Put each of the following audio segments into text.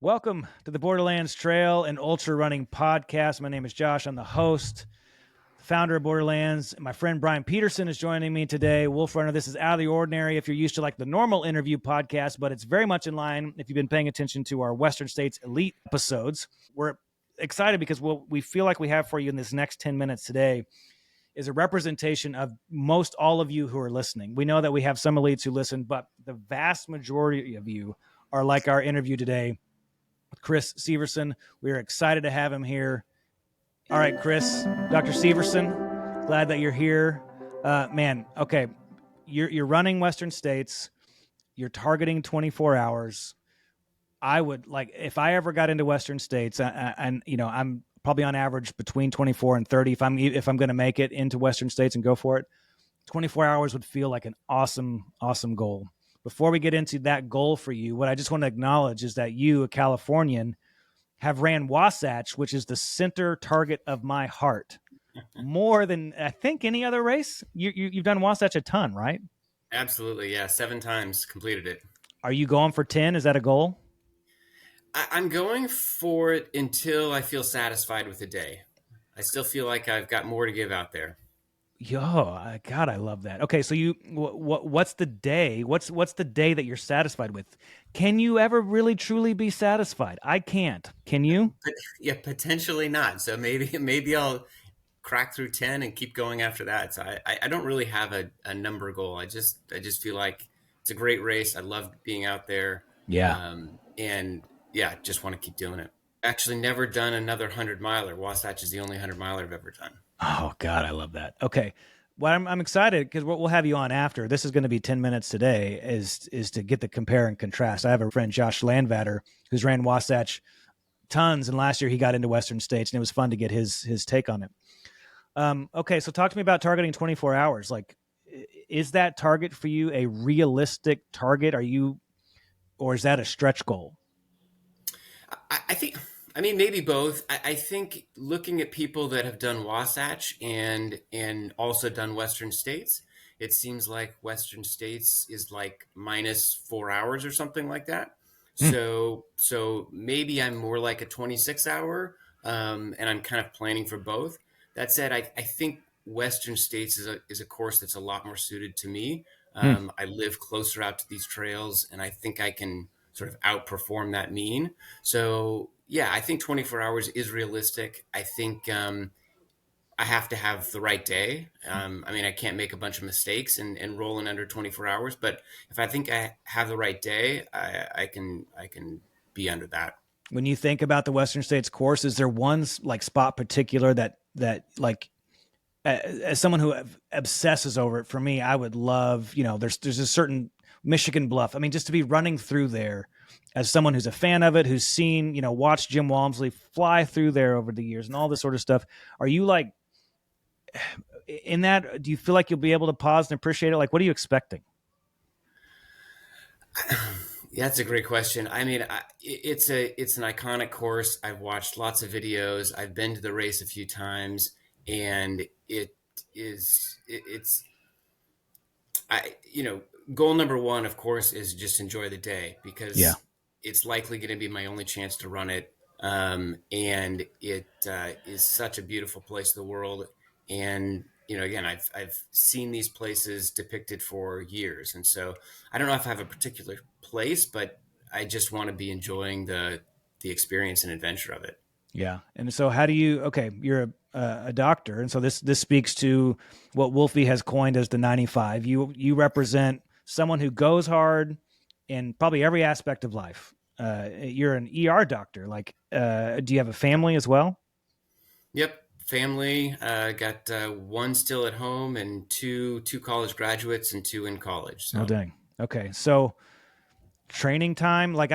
Welcome to the Borderlands Trail and Ultra Running Podcast. My name is Josh. I'm the host, the founder of Borderlands. My friend Brian Peterson is joining me today. Wolf Runner, this is out of the ordinary if you're used to like the normal interview podcast, but it's very much in line if you've been paying attention to our Western States Elite episodes. We're excited because what we feel like we have for you in this next 10 minutes today is a representation of most all of you who are listening. We know that we have some elites who listen, but the vast majority of you are like our interview today with Chris Severson. We're excited to have him here. All right, Chris, Dr. Severson, glad that you're here. Man, okay, you're running Western States. You're targeting 24 hours. I would like if I ever got into Western States, and I'm probably on average between 24 and 30. If I'm going to make it into Western States and go for it, 24 hours would feel like an awesome goal. Before we get into that goal for you, what I just want to acknowledge is that you, a Californian, have ran Wasatch, which is the center target of my heart, more than I think any other race. You've done Wasatch a ton, right? Absolutely, yeah. 7 times completed it. Are you going for 10? Is that a goal? I'm going for it until I feel satisfied with the day. I still feel like I've got more to give out there. Yo, God, I love that. Okay, so what's the day? What's the day that you're satisfied with? Can you ever really truly be satisfied? I can't. Can you? But, yeah, potentially not. So maybe I'll crack through 10 and keep going after that. So I don't really have a number goal. I just feel like it's a great race. I love being out there. Yeah. And yeah, just want to keep doing it. Actually, never done another 100-miler. Wasatch is the only 100-miler I've ever done. Oh God, I love that. Okay. Well, I'm excited because we'll have you on after. This is going to be 10 minutes today is to get the compare and contrast. I have a friend, Josh Landvatter, who's ran Wasatch tons. And last year he got into Western States and it was fun to get his take on it. Okay. So talk to me about targeting 24 hours. Like, is that target for you a realistic target? Or is that a stretch goal? I think, I mean, maybe both. I think looking at people that have done Wasatch and also done Western States, it seems like Western States is like minus 4 hours or something like that. So maybe I'm more like a 26 hour, and I'm kind of planning for both. That said, I think Western States is a course that's a lot more suited to me. I live closer out to these trails, and I think I can sort of outperform that mean. So yeah, I think 24 hours is realistic. I think I have to have the right day. I mean, I can't make a bunch of mistakes and roll in under 24 hours. But if I think I have the right day, I can be under that. When you think about the Western States course, is there one like spot particular that like as someone who obsesses over it, for me, I would love, there's a certain Michigan Bluff. I mean, just to be running through there as someone who's a fan of it, who's seen, watched Jim Walmsley fly through there over the years and all this sort of stuff. Are you like in that? Do you feel like you'll be able to pause and appreciate it? Like, what are you expecting? Yeah, that's a great question. I mean, it's an iconic course. I've watched lots of videos. I've been to the race a few times, and it's goal number one, of course, is just enjoy the day because it's likely going to be my only chance to run it. And it is such a beautiful place in the world. And, again, I've seen these places depicted for years. And so I don't know if I have a particular place, but I just want to be enjoying the experience and adventure of it. Yeah. And so how do you, okay, you're a doctor. And so this speaks to what Wolfie has coined as the 95. You represent someone who goes hard in probably every aspect of life. You're an ER doctor. Like, do you have a family as well? Yep. Family. Got one still at home and two college graduates and 2 in college. So. Oh, dang. Okay. So training time, like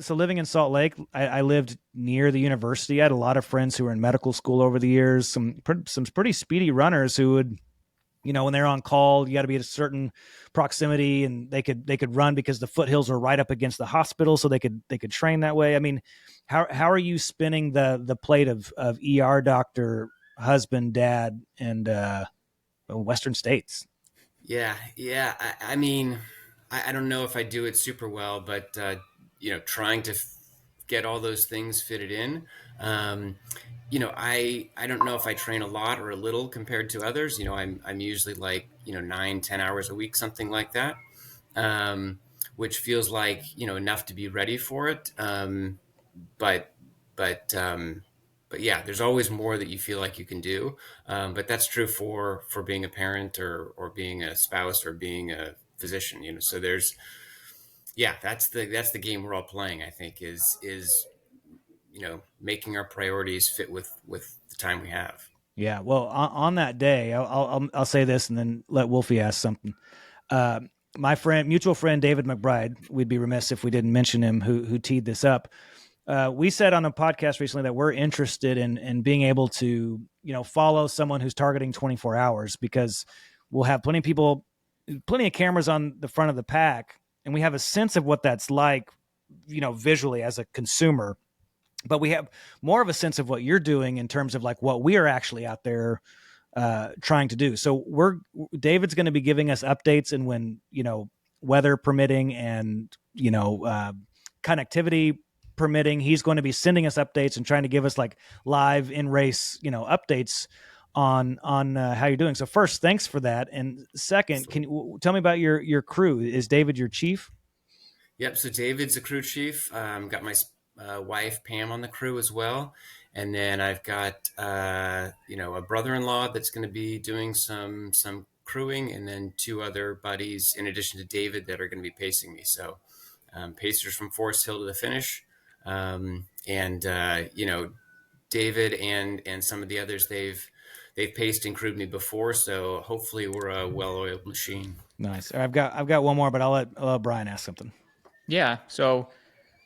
living in Salt Lake, I lived near the university. I had a lot of friends who were in medical school over the years, some pretty speedy runners who would, when they're on call, you got to be at a certain proximity and they could run because the foothills are right up against the hospital. So they could train that way. I mean, how are you spinning the plate of ER doctor, husband, dad, and Western States? Yeah. I mean, I don't know if I do it super well, but trying to get all those things fitted in. Um, I don't know if I train a lot or a little compared to others. I'm usually like 9-10 hours a week, something like that, um, which feels like enough to be ready for it. But but but yeah, there's always more that you feel like you can do. But that's true for being a parent or being a spouse or being a physician. So there's yeah, that's the game we're all playing. I think is making our priorities fit with the time we have. Yeah. Well, on that day, I'll say this and then let Wolfie ask something. Uh, my mutual friend David McBride, we'd be remiss if we didn't mention him, who teed this up. We said on a podcast recently that we're interested in being able to follow someone who's targeting 24 hours, because we'll have plenty of cameras on the front of the pack, and we have a sense of what that's like, visually as a consumer. But we have more of a sense of what you're doing in terms of like what we are actually out there trying to do. So David's going to be giving us updates, and when weather permitting and connectivity permitting, he's going to be sending us updates and trying to give us like live in race updates on how you're doing. So first, thanks for that, and second, can you tell me about your crew? Is David your chief? Yep. So David's a crew chief. Got my wife Pam on the crew as well, and then I've got a brother-in-law that's going to be doing some crewing, and then two other buddies in addition to David that are going to be pacing me. So pacers from Forest Hill to the finish, and David and some of the others they've paced and crewed me before, so hopefully we're a well-oiled machine. Nice. I've got one more, but I'll let Brian ask something. Yeah. So,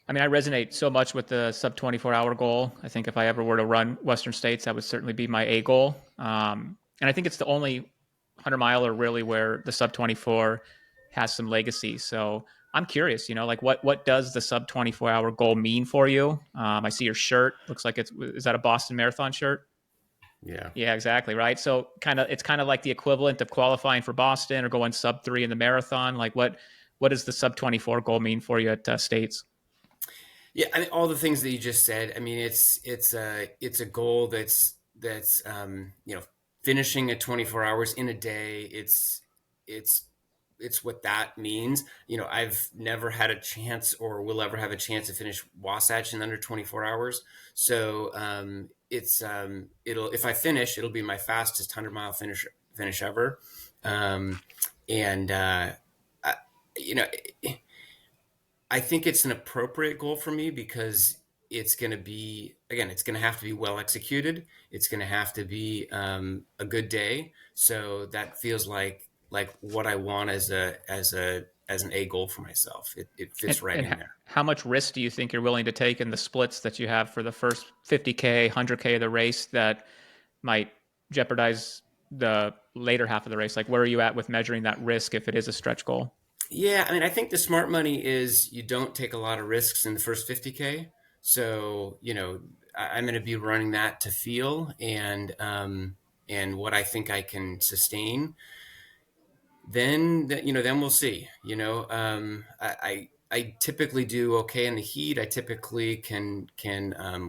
I mean, I resonate so much with the sub 24-hour goal. I think if I ever were to run Western States, that would certainly be my A goal. And I think it's the only 100-miler really where the sub 24 has some legacy. So I'm curious, like what does the sub 24-hour goal mean for you? I see your shirt. Looks like is that a Boston Marathon shirt? Yeah. Yeah, exactly. Right. So it's kind of like the equivalent of qualifying for Boston or going sub 3 in the marathon. Like what does the sub 24 goal mean for you at States? Yeah, I mean, all the things that you just said. I mean, it's a goal that's finishing at 24 hours in a day. It's what that means. I've never had a chance or will ever have a chance to finish Wasatch in under 24 hours. So it'll if I finish, it'll be my fastest 100-mile finish ever. And I, you know. I think it's an appropriate goal for me because it's going to be, again, it's going to have to be well executed. It's going to have to be a good day. So that feels like what I want as an A goal for myself. It fits right in there. How much risk do you think you're willing to take in the splits that you have for the first 50K, 100K of the race that might jeopardize the later half of the race? Like, where are you at with measuring that risk if it is a stretch goal? Yeah, I mean, I think the smart money is you don't take a lot of risks in the first 50K. So, I'm going to be running that to feel and what I think I can sustain. Then we'll see. I typically do okay in the heat. I typically can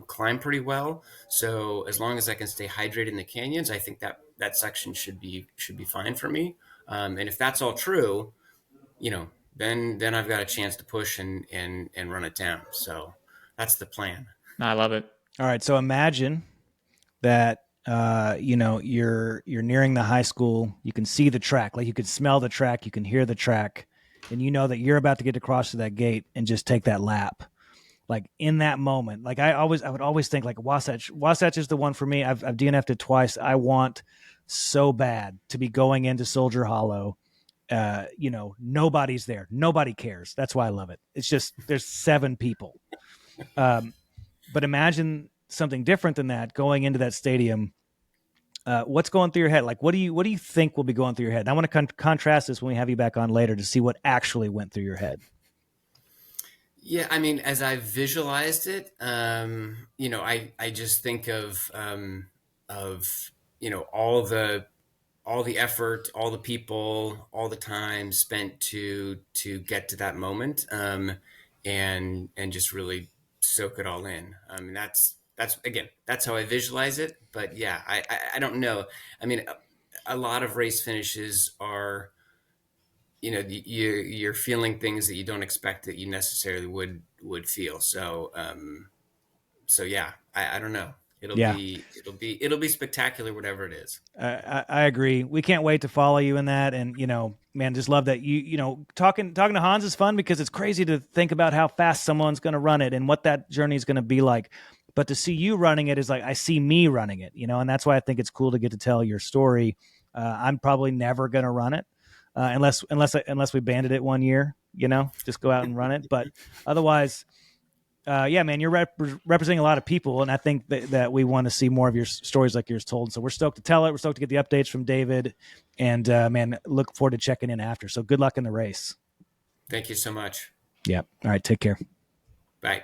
climb pretty well. So as long as I can stay hydrated in the canyons, I think that section should be fine for me. And if that's all true, then I've got a chance to push and run it down. So that's the plan. I love it. All right. So imagine that you're nearing the high school. You can see the track, like you can smell the track, you can hear the track, and you know that you're about to get across to that gate and just take that lap. Like in that moment, like I would always think like Wasatch is the one for me. I've DNF'd it twice. I want so bad to be going into Soldier Hollow. Nobody's there. Nobody cares. That's why I love it. It's just there's 7 people. But imagine something different than that going into that stadium. What's going through your head? Like, what do you think will be going through your head? And I want to contrast this when we have you back on later to see what actually went through your head. Yeah, I mean, as I visualized it, I just think of all the effort, all the people, all the time spent to get to that moment, and just really soak it all in. I mean, that's again, that's how I visualize it. But yeah, I don't know. I mean, a lot of race finishes are, you're feeling things that you don't expect that you necessarily would feel. So yeah, I don't know. Yeah. It'll be spectacular, whatever it is. I agree. We can't wait to follow you in that. And, man, just love that talking to Hans is fun because it's crazy to think about how fast someone's going to run it and what that journey is going to be like. But to see you running it is like, I see me running it, and that's why I think it's cool to get to tell your story. I'm probably never going to run it unless we banded it one year, just go out and run it. But otherwise, yeah, man, you're representing a lot of people, and I think that we want to see more of your stories like yours told. So we're stoked to tell it. We're stoked to get the updates from David, and man, look forward to checking in after. So good luck in the race. Thank you so much. Yeah. All right. Take care. Bye.